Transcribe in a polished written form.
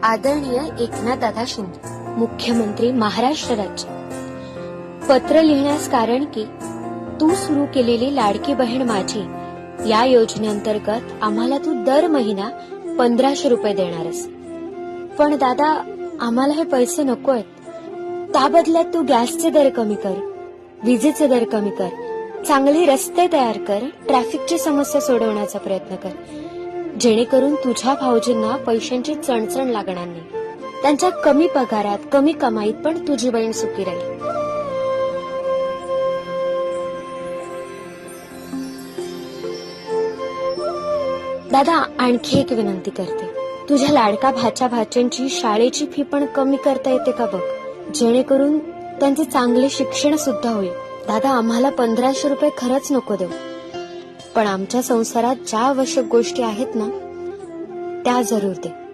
आदरणीय एकनाथदादा शिंदे, मुख्यमंत्री महाराष्ट्र राज्य. पत्र लिहिण्यास कारण की तू सुरू केलेली लाडकी बहीण माझी या योजनेअंतर्गत आम्हाला तू दर महिना 1500 रुपये देणारस. पण दादा, आम्हाला हे पैसे नकोयत. त्या बदल्यात तू गॅसचे दर कमी कर, विजेचे दर कमी कर, चांगले रस्ते तयार कर, ट्रॅफिकची समस्या सोडवण्याचा प्रयत्न कर, जेणेकरून तुझ्या भाऊजींना पैशांची चणचण लागणार नाही. त्यांच्या कमी पगारात, कमी कमाईत पण तुझी बहीण सुखी राहील. दादा, आणखी एक विनंती करते. तुझ्या लाडका भाच्यांची शाळेची फी पण कमी करता येते का बघ, जेणेकरून त्यांचे चांगले शिक्षण सुद्धा होईल. दादा, आम्हाला 1500 रुपये खरंच नको देऊ, पण आमच्या संसारात ज्या आवश्यक गोष्टी आहेत ना त्या जरूर दे.